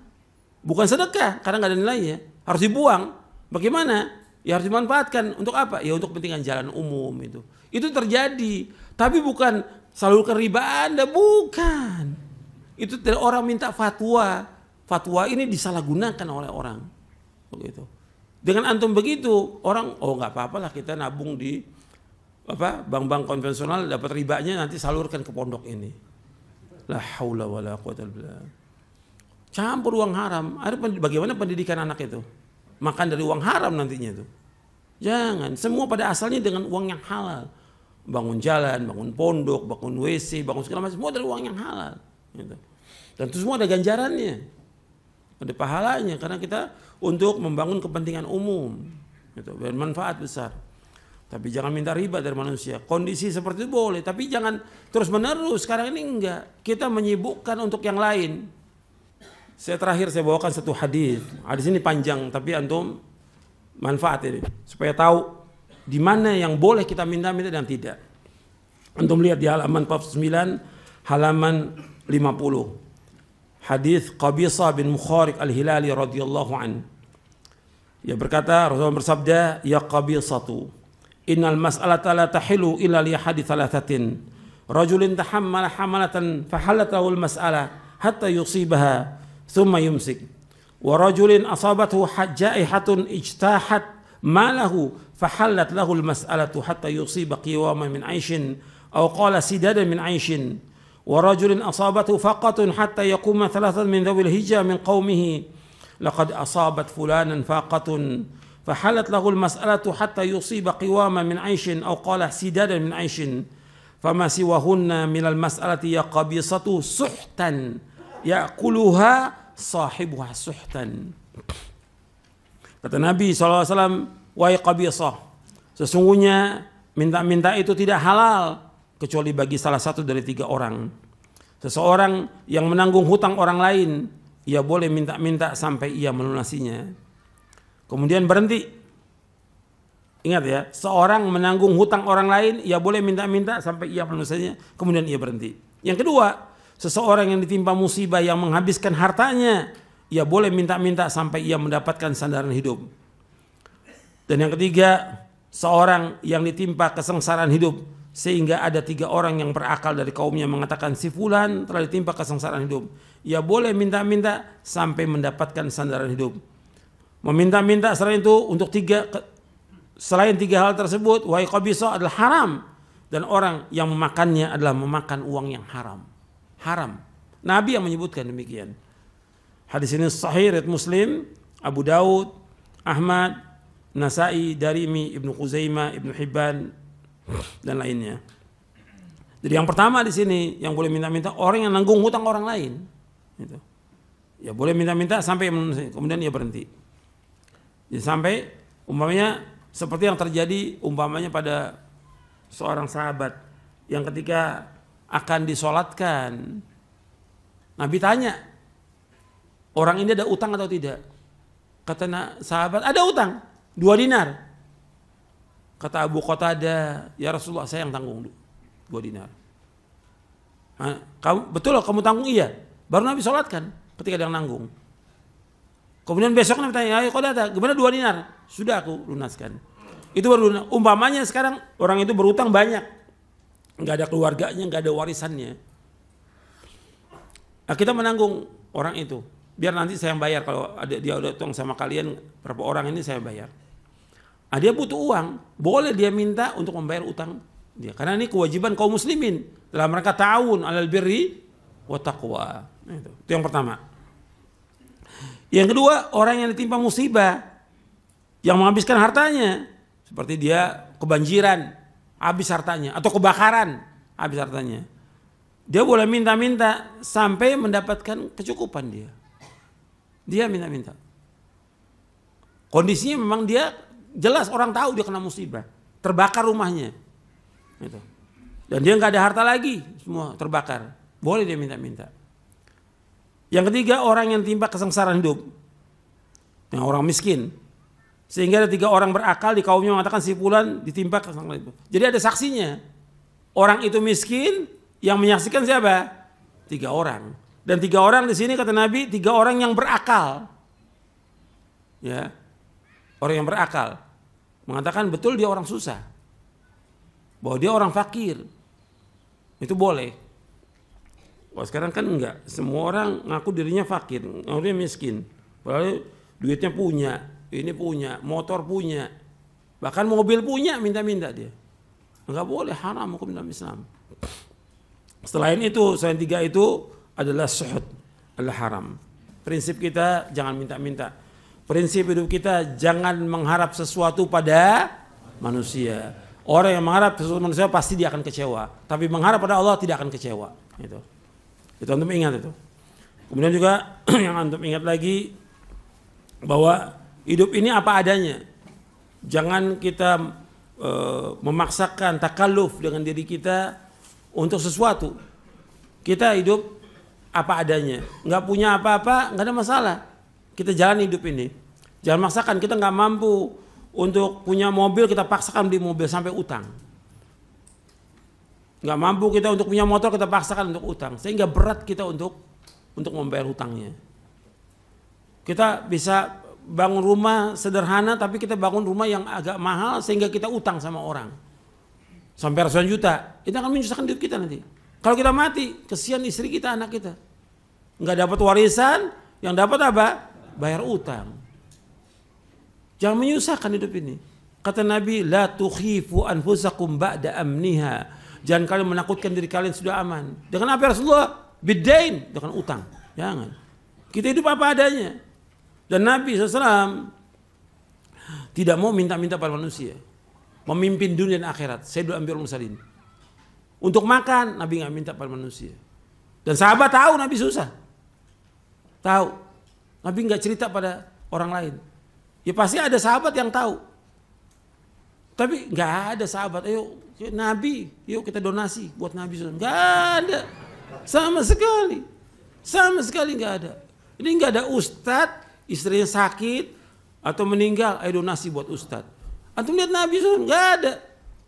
Bukan sedekah karena nggak ada nilainya. Harus dibuang. Bagaimana? Ya harus dimanfaatkan. Untuk apa? Ya untuk kepentingan jalan umum itu. Itu terjadi. Tapi bukan salurkan riba Anda, bukan. Itu orang minta fatwa. Fatwa ini disalahgunakan oleh orang. Begitu. Dengan antum begitu, orang nggak apa-apa lah kita nabung di bank-bank konvensional, dapat ribanya nanti salurkan ke pondok ini. La haula wala quwwata illa billah. Campur uang haram. Bagaimana pendidikan anak itu? Makan dari uang haram nantinya itu. Jangan. Semua pada asalnya dengan uang yang halal. Bangun jalan, bangun pondok, bangun WC, bangun segala macam, semua dari uang yang halal. Gitu. Dan itu semua ada ganjarannya, ada pahalanya karena kita untuk membangun kepentingan umum, gitu, bermanfaat besar. Tapi jangan minta riba dari manusia. Kondisi seperti itu boleh, tapi jangan terus menerus. Sekarang ini enggak. Kita menyibukkan untuk yang lain. Saya bawakan satu hadis. Hadis ini panjang, tapi antum manfaat ini supaya tahu di mana yang boleh kita minta-minta dan tidak. Antum lihat di halaman 49, halaman 50. Hadis Qabisa bin Mukharik al-Hilali radhiyallahu an. Ia berkata, Rasulullah bersabda, ya Qabisatu, innal mas'alata la tahilu illa li ahadi thalathatin. Rajulin tahammala hamalatan fahalatahu al-mas'alah hatta yusibaha thumma yumsik. wa rajulin asabathu jaihatun ijtahat malahu fahallat lahu al-mas'alatu hatta yusiba qiwaman min 'aishin aw qala sidadan min 'aishin wa rajulin asabathu faqatun hatta yaquma thalathan min dhawil hijja min qaumihi laqad asabat fulanan faqatun fahallat lahu al-mas'alatu hatta yusiba qiwaman min 'aishin aw qala sidadan min 'aishin fama siwahunna minal mas'alati ya qabisatu suhtan ya'kuluha sahibuha suhtan. Kata Nabi SAW, wahai qabisah, sesungguhnya minta-minta itu tidak halal kecuali bagi salah satu dari 3 orang. Seseorang yang menanggung hutang orang lain, ia boleh minta-minta sampai ia melunasinya. Kemudian berhenti. Ingat ya, seorang menanggung hutang orang lain, ia boleh minta-minta sampai ia melunasinya, kemudian ia berhenti. Yang kedua, seseorang yang ditimpa musibah yang menghabiskan hartanya, ia boleh minta-minta sampai ia mendapatkan sandaran hidup. Dan yang ketiga, seorang yang ditimpa kesengsaraan hidup, sehingga ada 3 orang yang berakal dari kaumnya mengatakan si fulan telah ditimpa kesengsaraan hidup, ia boleh minta-minta sampai mendapatkan sandaran hidup. Meminta-minta selain itu untuk selain 3 hal tersebut, wahai qabisah, adalah haram, dan orang yang memakannya adalah memakan uang yang haram. Haram. Nabi yang menyebutkan demikian. Hadis ini sahih riwayat Muslim, Abu Daud, Ahmad, Nasai, Darimi, Ibnu Khuzaimah, Ibnu Hibban dan lainnya. Jadi yang pertama di sini yang boleh minta-minta orang yang nanggung hutang orang lain. Gitu. Ya boleh minta-minta sampai kemudian ia berhenti. Jadi sampai umpamanya seperti yang terjadi umpamanya pada seorang sahabat yang ketika akan disolatkan, Nabi tanya, orang ini ada utang atau tidak? Kata sahabat, ada utang, 2 dinar. Kata Abu Qatadah, ya Rasulullah, saya yang tanggung 2 dinar. Betul kamu tanggung? Iya. Baru Nabi solatkan ketika dia nanggung. Kemudian besok Nabi tanya, ayo Qatadah, gimana 2 dinar? Sudah aku lunaskan. Itu baru umpamanya sekarang orang itu berutang banyak, nggak ada keluarganya, nggak ada warisannya. Nah, kita menanggung orang itu, biar nanti saya yang bayar kalau ada dia udah utang sama kalian berapa orang ini saya bayar. Nah, dia butuh uang, boleh dia minta untuk membayar utang dia, karena ini kewajiban kaum muslimin dalam rangka ta'awun 'alal birri wa taqwa. Itu yang pertama. Yang kedua, orang yang ditimpa musibah yang menghabiskan hartanya. Seperti dia kebanjiran, habis hartanya, atau kebakaran, habis hartanya. Dia boleh minta-minta sampai mendapatkan kecukupan dia. Dia minta-minta. Kondisinya memang dia jelas orang tahu dia kena musibah, terbakar rumahnya. Gitu. Dan dia nggak ada harta lagi, semua terbakar. Boleh dia minta-minta. Yang ketiga, orang yang timpa kesengsaraan hidup, yang orang miskin. Sehingga ada 3 orang berakal di kaumnya mengatakan si fulan ditimpa kesengsaraan itu. Jadi ada saksinya. Orang itu miskin, yang menyaksikan siapa? 3 orang. Dan 3 orang di sini kata Nabi, 3 orang yang berakal. Ya, orang yang berakal mengatakan betul dia orang susah, bahwa dia orang fakir, itu boleh. Wah, sekarang kan enggak, semua orang ngaku dirinya fakir, ngaku dia miskin, padahal duitnya punya. Ini punya, motor punya, bahkan mobil punya, minta-minta dia. Enggak boleh, haram hukum dalam Islam. Selain 3 itu adalah suhud, adalah haram. Prinsip kita jangan minta-minta. Prinsip hidup kita jangan mengharap sesuatu pada manusia. Orang yang mengharap sesuatu manusia pasti dia akan kecewa. Tapi mengharap pada Allah tidak akan kecewa. Itu antum ingat itu. Kemudian juga yang antum ingat lagi bahwa hidup ini apa adanya. Jangan kita memaksakan takalluf dengan diri kita untuk sesuatu. Kita hidup apa adanya. Nggak punya apa-apa, nggak ada masalah. Kita jalan hidup ini. Jangan maksakan, kita nggak mampu untuk punya mobil, kita paksakan beli mobil sampai utang. Nggak mampu kita untuk punya motor, kita paksakan untuk utang. Sehingga berat kita untuk membayar hutangnya. Kita bisa bangun rumah sederhana tapi kita bangun rumah yang agak mahal sehingga kita utang sama orang sampai ratusan juta. Itu akan menyusahkan hidup kita nanti. Kalau kita mati, kesian istri kita, anak kita, nggak dapat warisan, yang dapat apa? bayar utang. Jangan menyusahkan hidup ini. Kata Nabi, la tukhifu anfusakum ba'da amniha. Jangan kalian menakutkan diri kalian sudah aman. Dengan apa Rasulullah? Bidain, dengan utang. Jangan. Kita hidup apa adanya. Dan Nabi SAW tidak mau minta-minta pada manusia. Memimpin dunia dan akhirat. Sayyidul Anbiyaul Mursalin. Untuk makan, Nabi nggak minta pada manusia. Dan sahabat tahu Nabi susah. Tahu. Nabi nggak cerita pada orang lain. Ya pasti ada sahabat yang tahu. Tapi nggak ada sahabat. Ayo Nabi, yuk kita donasi buat Nabi. Nggak ada. Sama sekali. Sama sekali nggak ada. Ini nggak ada ustadz, istrinya sakit atau meninggal, ayo donasi buat ustadz. Antum lihat Nabi nggak ada.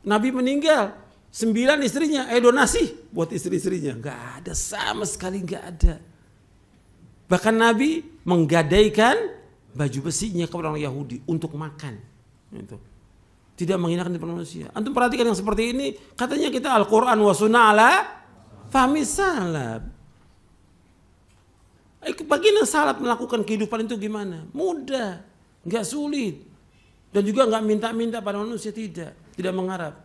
Nabi meninggal, 9 istrinya, ayo donasi buat istri-istrinya. Nggak ada, sama sekali nggak ada. Bahkan Nabi menggadaikan baju besinya kepada orang Yahudi untuk makan. Itu. Tidak menghinakan manusia. Antum perhatikan yang seperti ini, katanya kita Al-Quran wa sunnah ala fahmi salaf. Bagian salaf melakukan kehidupan itu gimana? Mudah, nggak sulit. Dan juga nggak minta-minta pada manusia, tidak mengharap.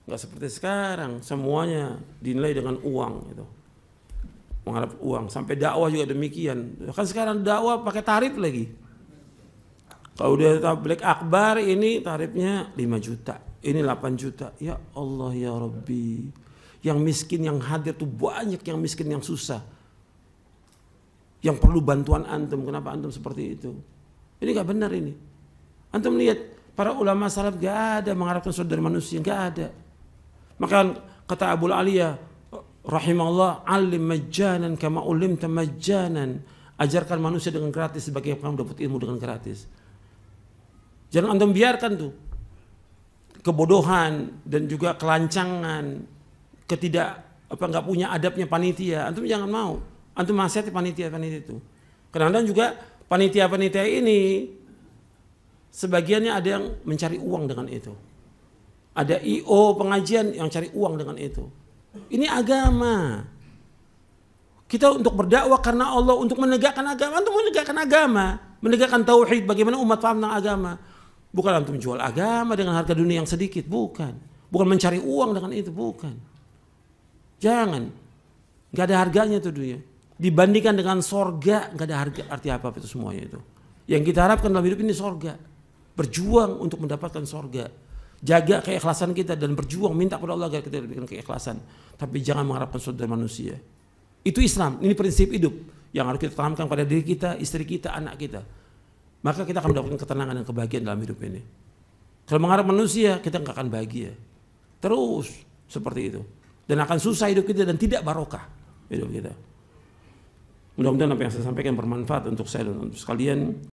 Nggak seperti sekarang, semuanya dinilai dengan uang itu. Mengharap uang, sampai dakwah juga demikian. Kan sekarang dakwah pakai tarif lagi. Kalau udah tabligh akbar ini tarifnya 5 juta, ini 8 juta. Ya Allah ya Rabbi. Yang miskin yang hadir tuh banyak, yang miskin yang susah. Yang perlu bantuan antum, kenapa antum seperti itu? Ini gak benar ini. Antum lihat para ulama salaf gak ada mengharapkan sesuatu dari manusia, gak ada. Maka kata Abu Aliyah rahimahullah, alim majjanan kama ulimta majjanan. Ajarkan manusia dengan gratis sebagai kamu dapat ilmu dengan gratis. Jangan antum biarkan tuh kebodohan dan juga kelancangan, nggak punya adabnya panitia. Antum jangan mau. Antum nasihati panitia itu. Kadang-kadang juga panitia ini sebagiannya ada yang mencari uang dengan itu. Ada IO pengajian yang cari uang dengan itu. Ini agama. Kita untuk berdakwah karena Allah, untuk menegakkan agama. Untuk menegakkan agama, menegakkan tauhid, bagaimana umat paham tentang agama. Bukan antum jual agama dengan harga dunia yang sedikit, bukan. Bukan mencari uang dengan itu, bukan. Jangan. Gak ada harganya itu dunia. Dibandingkan dengan sorga, gak ada harga arti apa itu semuanya itu. Yang kita harapkan dalam hidup ini sorga. Berjuang untuk mendapatkan sorga. Jaga keikhlasan kita dan berjuang minta kepada Allah agar kita diberikan keikhlasan. Tapi jangan mengharapkan sesuatu dari manusia. Itu Islam, ini prinsip hidup yang harus kita tanamkan pada diri kita, istri kita, anak kita. Maka kita akan mendapatkan ketenangan dan kebahagiaan dalam hidup ini. Kalau mengharap manusia, kita nggak akan bahagia. Terus seperti itu. Dan akan susah hidup kita dan tidak barokah hidup kita. Mudah-mudahan apa yang saya sampaikan bermanfaat untuk saya dan untuk sekalian.